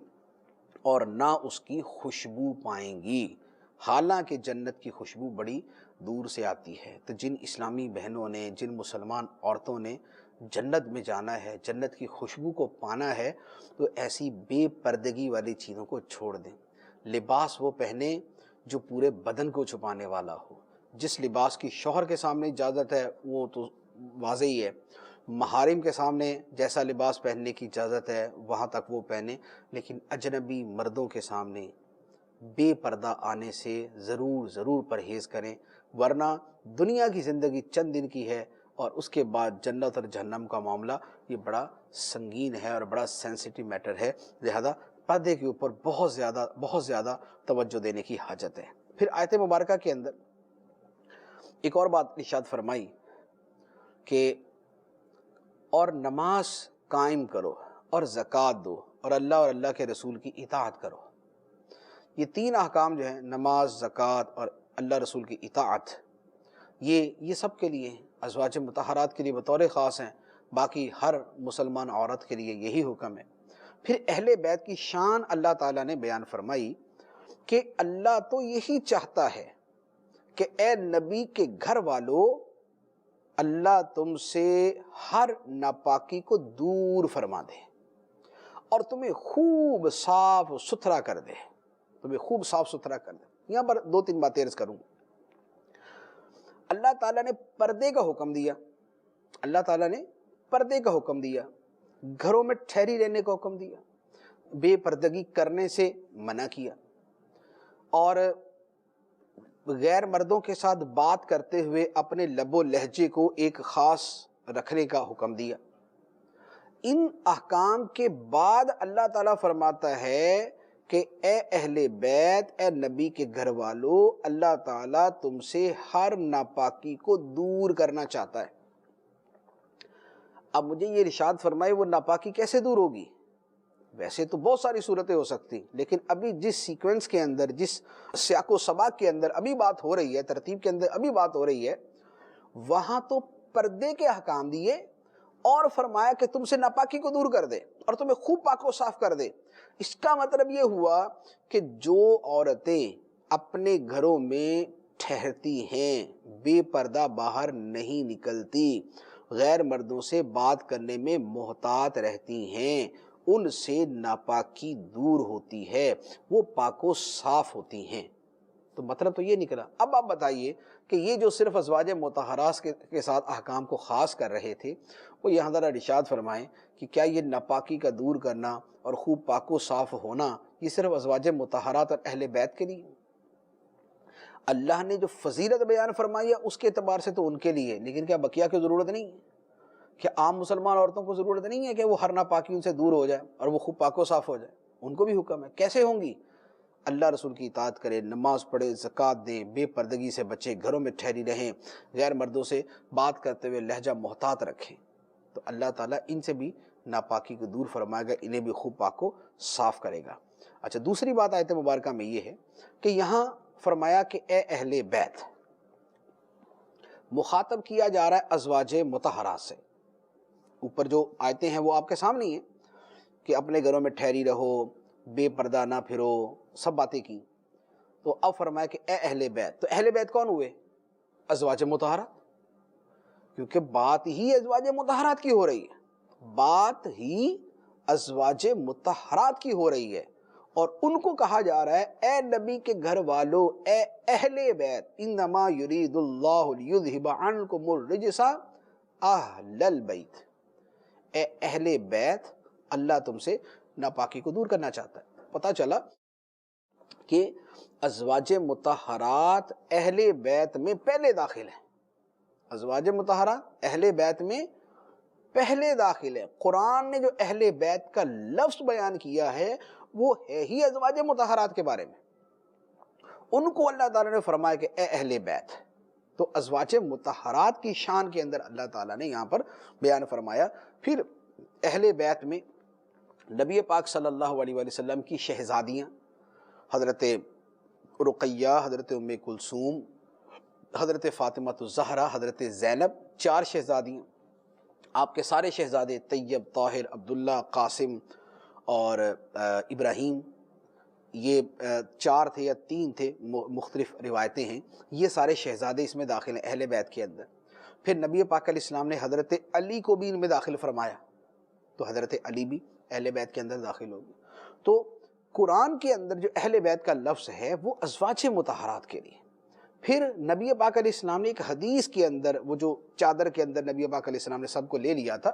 اور نہ اس کی خوشبو پائیں گی، حالانکہ جنت کی خوشبو بڑی دور سے آتی ہے۔ تو جن اسلامی بہنوں نے، جن مسلمان عورتوں نے جنت میں جانا ہے، جنت کی خوشبو کو پانا ہے، تو ایسی بے پردگی والی چیزوں کو چھوڑ دیں۔ لباس وہ پہنیں جو پورے بدن کو چھپانے والا ہو۔ جس لباس کی شوہر کے سامنے اجازت ہے وہ تو واضح ہی ہے، محارم کے سامنے جیسا لباس پہننے کی اجازت ہے وہاں تک وہ پہنیں، لیکن اجنبی مردوں کے سامنے بے پردہ آنے سے ضرور پرہیز کریں، ورنہ دنیا کی زندگی چند دن کی ہے، اور اس کے بعد جنت اور جہنم کا معاملہ یہ بڑا سنگین ہے اور بڑا سینسیٹیو میٹر ہے، لہذا پردے کے اوپر بہت زیادہ توجہ دینے کی حاجت ہے۔ پھر آیت مبارکہ کے اندر ایک اور بات ارشاد فرمائی کہ اور نماز قائم کرو اور زکوٰۃ دو اور اللہ کے رسول کی اطاعت کرو۔ یہ تین احکام جو ہیں، نماز، زکوٰۃ اور اللہ رسول کی اطاعت، یہ سب کے لیے ہیں، ازواج مطہرات کے لیے بطور خاص ہیں، باقی ہر مسلمان عورت کے لیے یہی حکم ہے۔ پھر اہل بیت کی شان اللہ تعالیٰ نے بیان فرمائی کہ اللہ تو یہی چاہتا ہے کہ اے نبی کے گھر والو، اللہ تم سے ہر ناپاکی کو دور فرما دے اور تمہیں خوب صاف ستھرا کر دے، تمہیں خوب صاف ستھرا کر دے۔ یہاں پر دو تین باتیں عرض کروں۔ اللہ تعالیٰ نے پردے کا حکم دیا، اللہ تعالیٰ نے پردے کا حکم دیا، گھروں میں ٹھہری رہنے کا حکم دیا، بے پردگی کرنے سے منع کیا، اور غیر مردوں کے ساتھ بات کرتے ہوئے اپنے لب و لہجے کو ایک خاص رکھنے کا حکم دیا۔ ان احکام کے بعد اللہ تعالیٰ فرماتا ہے کہ اے اہل بیت، اے نبی کے گھر والو، اللہ تعالیٰ تم سے ہر ناپاکی کو دور کرنا چاہتا ہے۔ اب مجھے یہ ارشاد فرمائے وہ ناپاکی کیسے دور ہوگی؟ ویسے تو بہت ساری صورتیں ہو سکتی، لیکن ابھی جس سیکوینس کے اندر، جس سیاق و سباق کے اندر ابھی بات ہو رہی ہے، ترتیب کے اندر ابھی بات ہو رہی ہے، وہاں تو پردے کے احکام دیے اور فرمایا کہ تم سے ناپاکی کو دور کر دے اور تمہیں خوب پاک و صاف کر دے۔ اس کا مطلب یہ ہوا کہ جو عورتیں اپنے گھروں میں ٹھہرتی ہیں، بے پردہ باہر نہیں نکلتی، غیر مردوں سے بات کرنے میں محتاط رہتی ہیں، ان سے ناپاکی دور ہوتی ہے، وہ پاک و صاف ہوتی ہیں۔ تو مطلب تو یہ نکلا۔ اب آپ بتائیے کہ یہ جو صرف ازواج مطہرات کے ساتھ احکام کو خاص کر رہے تھے، وہ یہاں ذرا ارشاد فرمائیں کہ کیا یہ ناپاکی کا دور کرنا اور خوب پاک و صاف ہونا یہ صرف ازواج مطہرات اور اہل بیت کے لیے؟ اللہ نے جو فضیلت بیان فرمائی ہے اس کے اعتبار سے تو ان کے لیے، لیکن کیا بقیہ کی ضرورت نہیں ہے؟ کہ عام مسلمان عورتوں کو ضرورت نہیں ہے کہ وہ ہر ناپاکی ان سے دور ہو جائے اور وہ خوب پاک و صاف ہو جائے؟ ان کو بھی حکم ہے۔ کیسے ہوں گی؟ اللہ رسول کی اطاعت کرے، نماز پڑھے، زکوٰۃ دیں، بے پردگی سے بچے، گھروں میں ٹھہری رہیں، غیر مردوں سے بات کرتے ہوئے لہجہ محتاط رکھیں، تو اللہ تعالیٰ ان سے بھی ناپاکی کو دور فرمائے گا، انہیں بھی خوب پاک و صاف کرے گا۔ اچھا، دوسری بات آیت مبارکہ میں یہ ہے کہ یہاں فرمایا کہ اے اہل بیت، مخاطب کیا جا رہا ہے ازواج مطہرات سے۔ اوپر جو آیتیں ہیں وہ آپ کے سامنے ہیں کہ اپنے گھروں میں ٹھہری رہو، بے پردہ نہ پھرو، سب باتیں کی۔ تو اب فرمایا کہ اے اہل بیت، تو اہل بیت کون ہوئے؟ ازواج مطہرات، کیونکہ بات ہی ازواج مطہرات کی ہو رہی ہے، بات ہی ازواج مطہرات کی ہو رہی ہے، اور ان کو کہا جا رہا ہے اے نبی کے گھر والو، اے اہل بیت، انما یرید اللہ لیذھب عنکم الرجس اہل البیت، اے اہل بیت، اللہ تم سے ناپاکی کو دور کرنا چاہتا ہے۔ پتہ چلا کہ ازواج مطہرات اہل بیت میں پہلے داخل ہیں، ازواج مطہرات اہل بیت میں پہلے داخل ہے۔ قرآن نے جو اہل بیت کا لفظ بیان کیا ہے وہ ہے ہی ازواج مطہرات کے بارے میں، ان کو اللہ تعالیٰ نے فرمایا کہ اے اہل بیت۔ تو ازواج مطہرات کی شان کے اندر اللہ تعالیٰ نے یہاں پر بیان فرمایا۔ پھر اہل بیت میں نبی پاک صلی اللہ علیہ وآلہ وسلم کی شہزادیاں، حضرت رقیہ، حضرت ام کلثوم، حضرت فاطمہ الزہرا، حضرت زینب، 4 شہزادیاں۔ آپ کے سارے شہزادے طیب، طاہر، عبداللہ، قاسم اور ابراہیم، یہ 4 تھے یا 3 تھے، مختلف روایتیں ہیں، یہ سارے شہزادے اس میں داخل ہیں اہل بیت کے اندر۔ پھر نبی پاک علیہ السلام نے حضرت علی کو بھی ان میں داخل فرمایا، تو حضرت علی بھی اہل بیت کے اندر داخل ہوگی۔ تو قرآن کے اندر جو اہل بیت کا لفظ ہے وہ ازواج مطہرات کے لیے۔ پھر نبی پاک علیہ السلام نے ایک حدیث کے اندر، وہ جو چادر کے اندر نبی پاک علیہ السلام نے سب کو لے لیا تھا،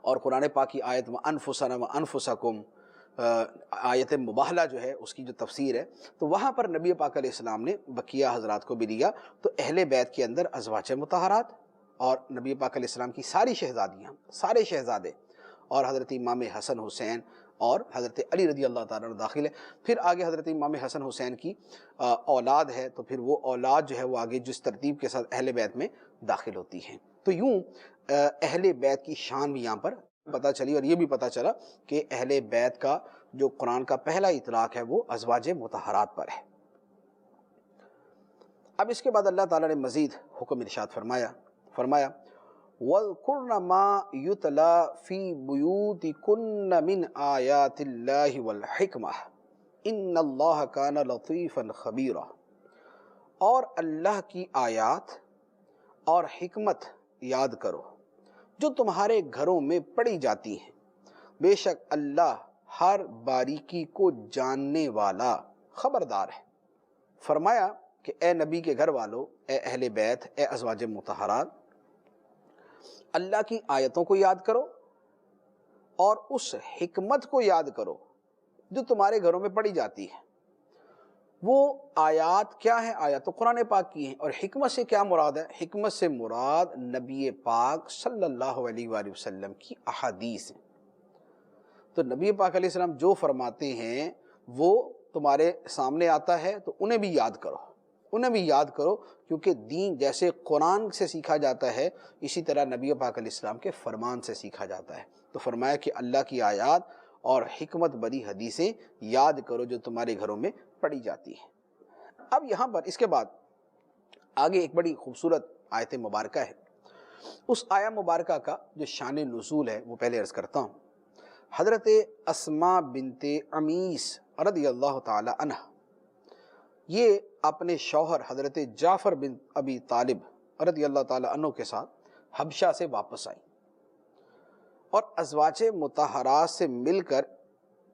اور قرآن پاک کی آیت وَأَنفُسَنَا وَأَنفُسَكُمْ، آیت مباہلہ جو ہے اس کی جو تفسیر ہے، تو وہاں پر نبی پاک علیہ السلام نے بقیہ حضرات کو بھی لیا۔ تو اہل بیت کے اندر ازواج مطہرات اور نبی پاک علیہ السلام کی ساری شہزادیاں، سارے شہزادے، اور حضرت امام حسن حسین اور حضرت علی رضی اللہ تعالیٰ عنہ داخل ہے۔ پھر آگے حضرت امام حسن حسین کی اولاد ہے، تو پھر وہ اولاد جو ہے وہ آگے جس ترتیب کے ساتھ اہل بیت میں داخل ہوتی ہیں۔ تو یوں اہل بیت کی شان بھی یہاں پر پتہ چلی، اور یہ بھی پتہ چلا کہ اہل بیت کا جو قرآن کا پہلا اطلاق ہے وہ ازواج مطہرات پر ہے۔ اب اس کے بعد اللہ تعالیٰ نے مزید حکم ارشاد فرمایا وَاذْكُرْنَ مَا يُتْلَى فِي بُيُوتِكُنَّ مِنْ آيَاتِ اللَّهِ وَالْحِكْمَةِ إِنَّ اللَّهَ كَانَ لَطِيفًا خَبِيرًا، اور اللہ کی آیات اور حکمت یاد کرو جو تمہارے گھروں میں پڑھی جاتی ہیں، بے شک اللہ ہر باریکی کو جاننے والا خبردار ہے۔ فرمایا کہ اے نبی کے گھر والو، اے اہل بیت، اے ازواج مطہرات، اللہ کی آیتوں کو یاد کرو اور اس حکمت کو یاد کرو جو تمہارے گھروں میں پڑھی جاتی ہے۔ وہ آیات کیا ہیں؟ آیات تو قرآن پاک کی ہیں۔ اور حکمت سے کیا مراد ہے؟ حکمت سے مراد نبی پاک صلی اللہ علیہ وآلہ وسلم کی احادیث ہیں۔ تو نبی پاک علیہ السلام جو فرماتے ہیں وہ تمہارے سامنے آتا ہے تو انہیں بھی یاد کرو، کیونکہ دین جیسے قرآن سے سیکھا جاتا ہے اسی طرح نبی پاک علیہ السلام کے فرمان سے سیکھا جاتا ہے۔ تو فرمایا کہ اللہ کی آیات اور حکمت بری حدیثیں یاد کرو جو تمہارے گھروں میں پڑھی جاتی ہیں۔ اب یہاں پر اس کے بعد آگے ایک بڑی خوبصورت آیت مبارکہ ہے۔ اس آیہ مبارکہ کا جو شان نزول ہے وہ پہلے عرض کرتا ہوں۔ حضرت اسماء بنت عمیس رضی اللہ تعالی عنہ یہ اپنے شوہر حضرت جعفر بن ابی طالب رضی اللہ تعالی عنہ کے ساتھ حبشہ سے واپس آئی، اور ازواج مطہرات سے مل کر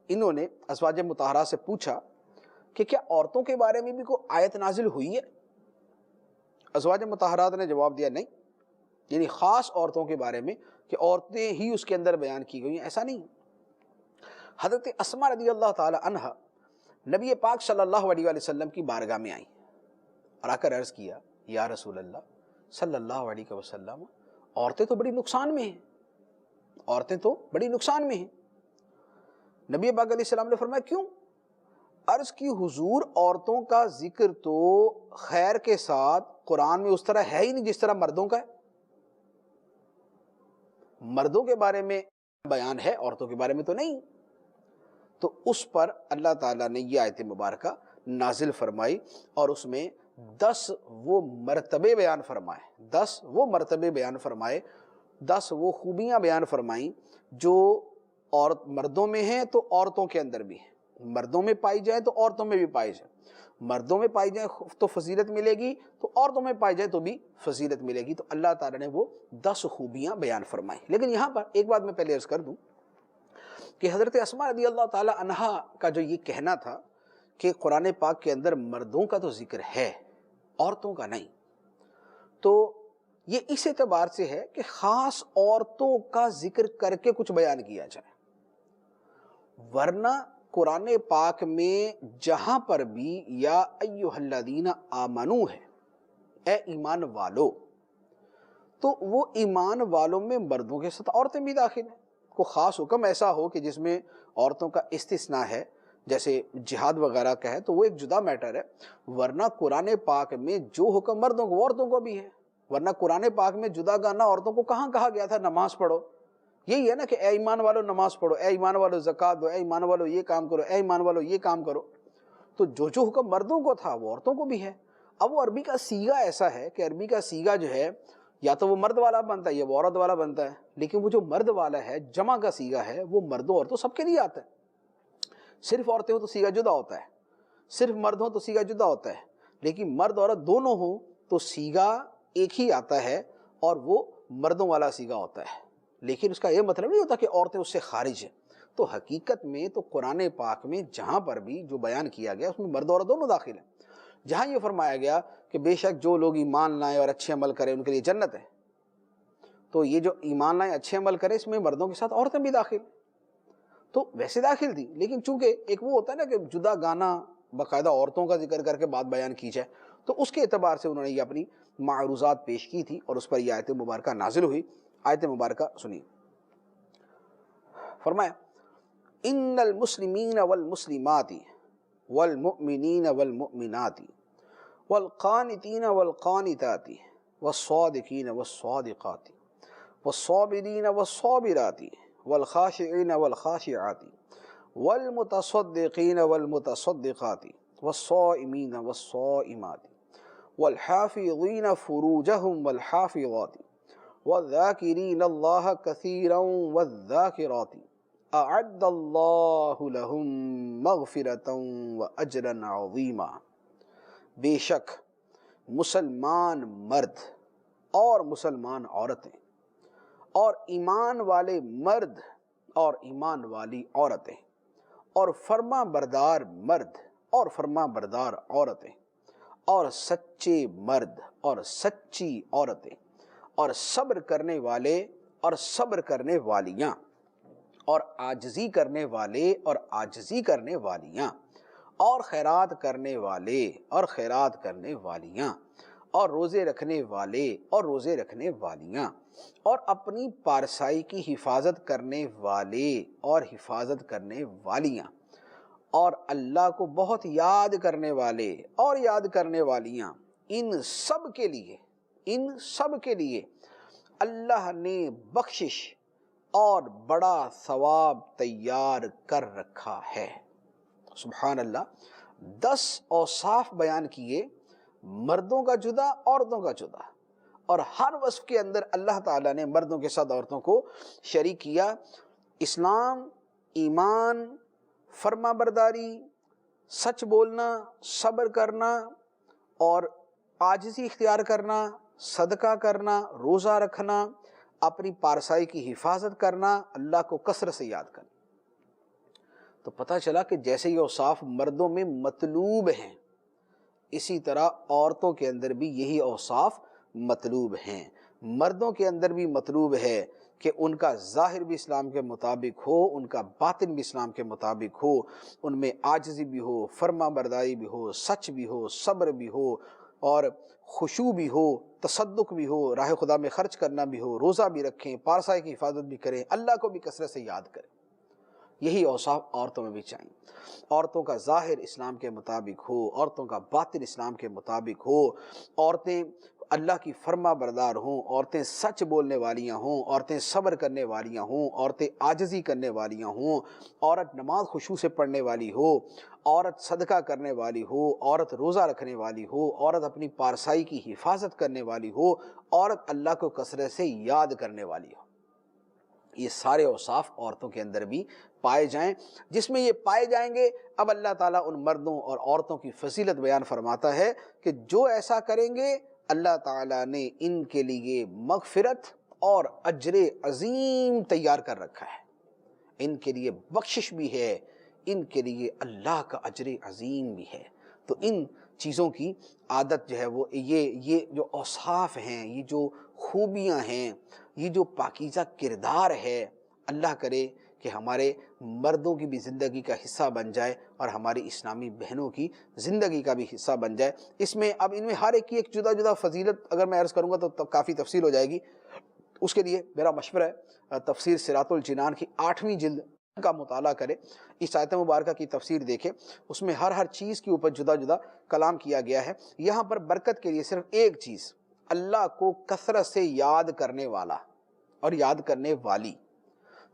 انہوں نے ازواج مطہرات سے پوچھا کہ کیا عورتوں کے بارے میں بھی کوئی آیت نازل ہوئی ہے؟ ازواج مطہرات نے جواب دیا نہیں، یعنی خاص عورتوں کے بارے میں کہ عورتیں ہی اس کے اندر بیان کی گئی ہیں، ایسا نہیں۔ حضرت اسماء رضی اللہ تعالی عنہ نبی پاک صلی اللہ علیہ وآلہ وسلم کی بارگاہ میں آئیں اور آ کر عرض کیا، یا رسول اللہ صلی اللہ علیہ وسلم، عورتیں تو بڑی نقصان میں ہیں۔ نبی پاک علیہ السلام نے فرمایا کیوں؟ عرض کی حضور عورتوں کا ذکر تو خیر کے ساتھ قرآن میں اس طرح ہے ہی نہیں جس طرح مردوں کا ہے۔ مردوں کے بارے میں بیان ہے، عورتوں کے بارے میں تو نہیں۔ تو اس پر اللہ تعالیٰ نے یہ آیت مبارکہ نازل فرمائی اور اس میں 10 وہ مرتبے بیان فرمائے، 10 وہ خوبیاں بیان فرمائیں جو مردوں میں ہیں تو عورتوں کے اندر بھی ہیں، مردوں میں پائی جائے تو عورتوں میں بھی پائی جائے، مردوں میں پائی جائے تو فضیلت ملے گی تو عورتوں میں پائی جائے تو بھی فضیلت ملے گی۔ تو اللہ تعالیٰ نے وہ 10 خوبیاں بیان فرمائیں۔ لیکن یہاں پر ایک بات میں پہلے عرض کر دوں کہ حضرت اسماء رضی اللہ تعالی عنہا کا جو یہ کہنا تھا کہ قرآن پاک کے اندر مردوں کا تو ذکر ہے عورتوں کا نہیں، تو یہ اس اعتبار سے ہے کہ خاص عورتوں کا ذکر کر کے کچھ بیان کیا جائے، ورنہ قرآن پاک میں جہاں پر بھی یا ایھا الذین آمنو ہے، اے ایمان والو، تو وہ ایمان والوں میں مردوں کے ساتھ عورتیں بھی داخل ہیں۔ کوئی خاص حکم ایسا ہو کہ جس میں عورتوں کا استثناء ہے جیسے جہاد وغیرہ کا ہے تو وہ ایک جدا میٹر ہے، ورنہ قرآن پاک میں جو حکم مردوں کو عورتوں کو بھی ہے۔ ورنہ قرآن پاک میں جدا گانا عورتوں کو کہاں کہا گیا تھا؟ نماز پڑھو، یہی ہے نا کہ اے ایمان والو نماز پڑھو، اے ایمان والو زکوٰۃ دو، اے ایمان والو یہ کام کرو، اے ایمان والو یہ کام کرو۔ تو جو حکم مردوں کو تھا وہ عورتوں کو بھی ہے۔ اب وہ عربی کا صیغہ ایسا ہے کہ عربی کا صیغہ جو ہے یا تو وہ مرد والا بنتا ہے یا وہ عورت والا بنتا ہے، لیکن وہ جو مرد والا ہے جمع کا صیغہ ہے وہ مردوں عورتوں سب کے لیے آتا ہے۔ صرف عورتیں ہوں تو صیغہ جدا ہوتا ہے، صرف مرد ہوں تو صیغہ جدا ہوتا ہے، لیکن مرد عورت دونوں ہوں تو صیغہ ایک ہی آتا ہے اور وہ مردوں والا صیغہ ہوتا ہے۔ لیکن اس کا یہ مطلب نہیں ہوتا کہ عورتیں اس سے خارج ہیں۔ تو حقیقت میں تو قرآن پاک میں جہاں پر بھی جو بیان کیا گیا اس میں مرد عورت دونوں داخل ہیں۔ جہاں یہ فرمایا گیا کہ بے شک جو لوگ ایمان لائیں اور اچھے عمل کریں ان کے لیے جنت ہے، تو یہ جو ایمان لائیں اچھے عمل کریں اس میں مردوں کے ساتھ عورتیں بھی داخل، تو ویسے داخل تھی، لیکن چونکہ ایک وہ ہوتا ہے نا کہ جدا گانا باقاعدہ عورتوں کا ذکر کر کے بات بیان کی جائے، تو اس کے اعتبار سے انہوں نے یہ اپنی معروضات پیش کی تھی اور اس پر یہ آیت مبارکہ نازل ہوئی۔ آیت مبارکہ سنی، فرمایا ان المسلمین والمسلمات والمؤمنین والمؤمنات والقانتین والقانتات والصادقین والصادقات والصابرین والصابرات والخاشعین والخاشعات والمتصدقین والمتصدقات والصائمین والصائمات والحافظین فروجہم والحافظات والذاکرین اللہ کثیرا والذاکرات اعد اللہ لہم مغفرتا واجرا عظیما۔ بے شک مسلمان مرد اور مسلمان عورتیں اور ایمان والے مرد اور ایمان والی عورتیں اور فرما بردار مرد اور فرما بردار عورتیں اور سچے مرد اور سچی عورتیں اور صبر کرنے والے اور صبر کرنے والیاں اور عاجزی کرنے والے اور عاجزی کرنے والیاں اور خیرات کرنے والے اور خیرات کرنے والیاں اور روزے رکھنے والے اور روزے رکھنے والیاں اور اپنی پارسائی کی حفاظت کرنے والے اور حفاظت کرنے والیاں اور اللہ کو بہت یاد کرنے والے اور یاد کرنے والیاں، ان سب کے لیے اللہ نے بخشش اور بڑا ثواب تیار کر رکھا ہے۔ سبحان اللہ، 10 اوصاف بیان کیے، مردوں کا جدا عورتوں کا جدا، اور ہر وصف کے اندر اللہ تعالیٰ نے مردوں کے ساتھ عورتوں کو شریک کیا۔ اسلام، ایمان، فرما برداری، سچ بولنا، صبر کرنا اور عاجزی اختیار کرنا، صدقہ کرنا، روزہ رکھنا، اپنی پارسائی کی حفاظت کرنا، اللہ کو کثرت سے یاد کرنا۔ تو پتہ چلا کہ جیسے یہ اوصاف مردوں میں مطلوب ہیں، اسی طرح عورتوں کے اندر بھی یہی اوصاف مطلوب ہیں۔ مردوں کے اندر بھی مطلوب ہے کہ ان کا ظاہر بھی اسلام کے مطابق ہو، ان کا باطن بھی اسلام کے مطابق ہو، ان میں عاجزی بھی ہو، فرما برداری بھی ہو، سچ بھی ہو، صبر بھی ہو اور خشوع بھی ہو، تصدق بھی ہو، راہ خدا میں خرچ کرنا بھی ہو، روزہ بھی رکھیں، پارسائی کی حفاظت بھی کریں، اللہ کو بھی کثرت سے یاد کریں۔ یہی اوصاف عورتوں میں بھی چاہیے۔ عورتوں کا ظاہر اسلام کے مطابق ہو، عورتوں کا باطن اسلام کے مطابق ہو، عورتیں اللہ کی فرما بردار ہوں، عورتیں سچ بولنے والیاں ہوں، عورتیں صبر کرنے والیاں ہوں، عورتیں عاجزی کرنے والیاں ہوں، عورت نماز خشوع سے پڑھنے والی ہو، عورت صدقہ کرنے والی ہو، عورت روزہ رکھنے والی ہو، عورت اپنی پارسائی کی حفاظت کرنے والی ہو، عورت اللہ کو کثرت سے یاد کرنے والی ہو۔ یہ سارے اوصاف عورتوں کے اندر بھی پائے جائیں۔ جس میں یہ پائے جائیں گے، اب اللہ تعالیٰ ان مردوں اور عورتوں کی فضیلت بیان فرماتا ہے کہ جو ایسا کریں گے اللہ تعالیٰ نے ان کے لیے مغفرت اور اجر عظیم تیار کر رکھا ہے۔ ان کے لیے بخشش بھی ہے، ان کے لیے اللہ کا اجر عظیم بھی ہے۔ تو ان چیزوں کی عادت جو ہے وہ یہ جو اوصاف ہیں، یہ جو خوبیاں ہیں، یہ جو پاکیزہ کردار ہے، اللہ کرے کہ ہمارے مردوں کی بھی زندگی کا حصہ بن جائے اور ہماری اسلامی بہنوں کی زندگی کا بھی حصہ بن جائے۔ اس میں اب ان میں ہر ایک کی ایک جدا جدا فضیلت اگر میں عرض کروں گا تو کافی تفصیل ہو جائے گی۔ اس کے لیے میرا مشورہ ہے تفسیر صراط الجنان کی 8ویں جلد کا مطالعہ کرے، اس آیت مبارکہ کی تفسیر دیکھے، اس میں ہر چیز کے اوپر جدا جدا کلام کیا گیا ہے۔ یہاں پر برکت کے لیے صرف ایک چیز، اللہ کو کثرت سے یاد کرنے والا اور یاد کرنے والی،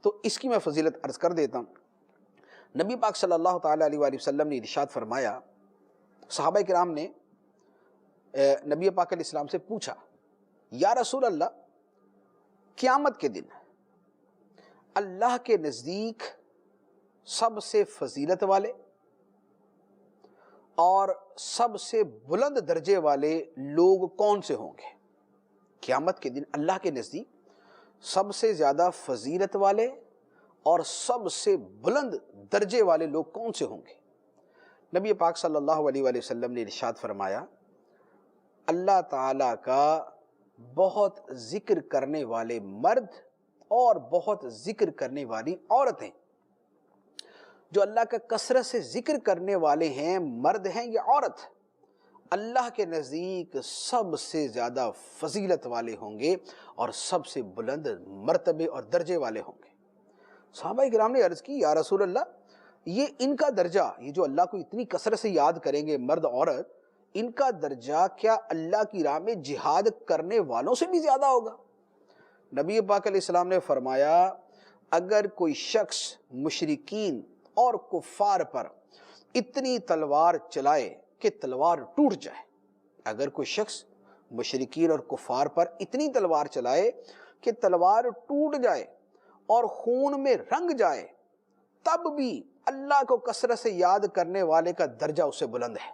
تو اس کی میں فضیلت عرض کر دیتا ہوں۔ نبی پاک صلی اللہ تعالیٰ علیہ وآلہ وسلم نے ارشاد فرمایا، صحابہ کرام نے نبی پاک علیہ السلام سے پوچھا، یا رسول اللہ، قیامت کے دن اللہ کے نزدیک سب سے فضیلت والے اور سب سے بلند درجے والے لوگ کون سے ہوں گے؟ قیامت کے دن اللہ کے نزدیک سب سے زیادہ فضیلت والے اور سب سے بلند درجے والے لوگ کون سے ہوں گے؟ نبی پاک صلی اللہ علیہ وآلہ وسلم نے ارشاد فرمایا، اللہ تعالیٰ کا بہت ذکر کرنے والے مرد اور بہت ذکر کرنے والی عورتیں۔ جو اللہ کا کثرت سے ذکر کرنے والے ہیں، مرد ہیں یا عورت، اللہ کے نزدیک سب سے زیادہ فضیلت والے ہوں گے اور سب سے بلند مرتبے اور درجے والے ہوں گے۔ صحابہ کرام نے عرض کی، یا رسول اللہ، یہ ان کا درجہ، یہ جو اللہ کو اتنی کثرت سے یاد کریں گے مرد عورت، ان کا درجہ کیا اللہ کی راہ میں جہاد کرنے والوں سے بھی زیادہ ہوگا؟ نبی پاک علیہ السلام نے فرمایا، اگر کوئی شخص مشرکین اور کفار پر اتنی تلوار چلائے کہ تلوار ٹوٹ جائے۔ اگر کوئی شخص مشرکین اور کفار پر اتنی تلوار چلائے کہ تلوار ٹوٹ جائے اور خون میں رنگ جائے، تب بھی اللہ کو کثرت سے یاد کرنے والے کا درجہ اسے بلند ہے۔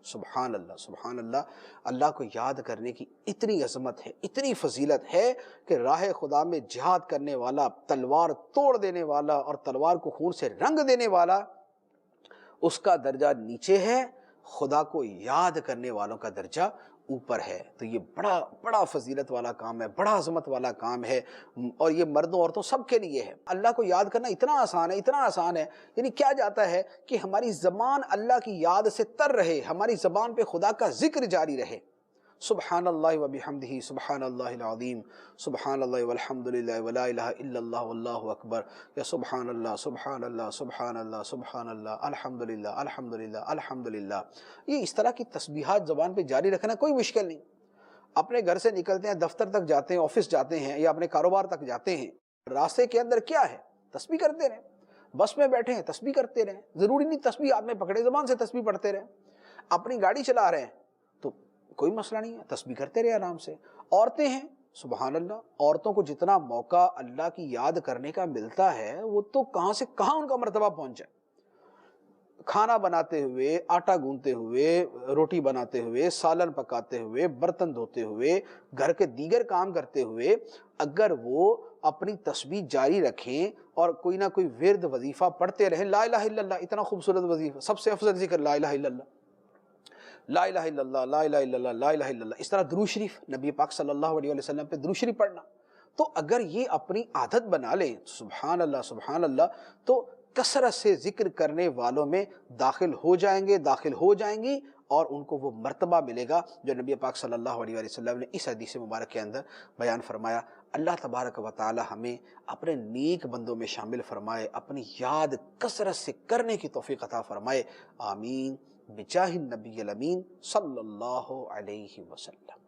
سبحان اللہ، سبحان اللہ۔ اللہ کو یاد کرنے کی اتنی عظمت ہے، اتنی فضیلت ہے کہ راہ خدا میں جہاد کرنے والا، تلوار توڑ دینے والا اور تلوار کو خون سے رنگ دینے والا، اس کا درجہ نیچے ہے، خدا کو یاد کرنے والوں کا درجہ اوپر ہے۔ تو یہ بڑا بڑا فضیلت والا کام ہے، بڑا عظمت والا کام ہے، اور یہ مردوں عورتوں سب کے لیے ہے۔ اللہ کو یاد کرنا اتنا آسان ہے، اتنا آسان ہے، یعنی کیا جاتا ہے کہ ہماری زبان اللہ کی یاد سے تر رہے، ہماری زبان پہ خدا کا ذکر جاری رہے۔ سبحان اللہ و بحمدہ، سبحان اللہ العظیم، سبحان اللہ والحمد للہ ولا الہ الا اللہ واللہ اکبر، یا سبحان اللہ سبحان اللہ سبحان اللہ سبحان اللہ، الحمد للہ الحمد للہ الحمد للہ۔ یہ اس طرح کی تسبیحات زبان پہ جاری رکھنا کوئی مشکل نہیں۔ اپنے گھر سے نکلتے ہیں، دفتر تک جاتے ہیں، آفس جاتے ہیں، یا اپنے کاروبار تک جاتے ہیں، راستے کے اندر کیا ہے؟ تسبیح کرتے رہیں۔ بس میں بیٹھے ہیں، تسبیح کرتے رہیں، ضروری نہیں تسبیح ہاتھ میں پکڑے زبان سے تسبیح پڑھتے رہیں۔ اپنی گاڑی چلا رہے ہیں تو کوئی مسئلہ نہیں ہے، تسبیح کرتے رہے آرام سے۔ عورتیں ہیں، سبحان اللہ، عورتوں کو جتنا موقع اللہ کی یاد کرنے کا ملتا ہے وہ تو کہاں سے کہاں ان کا مرتبہ پہنچ جائے۔ کھانا بناتے ہوئے، آٹا گوندتے ہوئے، روٹی بناتے ہوئے، سالن پکاتے ہوئے، برتن دھوتے ہوئے، گھر کے دیگر کام کرتے ہوئے، اگر وہ اپنی تسبیح جاری رکھیں اور کوئی نہ کوئی ورد وظیفہ پڑھتے رہیں، لا الہ الا اللہ، اتنا خوبصورت وظیفہ، سب سے افضل ذکر لا الہ الا اللہ، لا الہ الا اللہ، لا الہ الا اللہ، لا الہ الا اللہ، اس طرح درود شریف، نبی پاک صلی اللہ علیہ وسلم پہ درود شریف پڑھنا، تو اگر یہ اپنی عادت بنا لیں، سبحان اللہ سبحان اللہ، تو کثرت سے ذکر کرنے والوں میں داخل ہو جائیں گے، داخل ہو جائیں گی، اور ان کو وہ مرتبہ ملے گا جو نبی پاک صلی اللہ علیہ وسلم نے اس حدیث مبارک کے اندر بیان فرمایا۔ اللہ تبارک و تعالی ہمیں اپنے نیک بندوں میں شامل فرمائے، اپنی یاد کثرت سے کرنے کی توفیق عطا فرمائے، آمین بجاہ النبی الامین صلی اللہ علیہ وسلم۔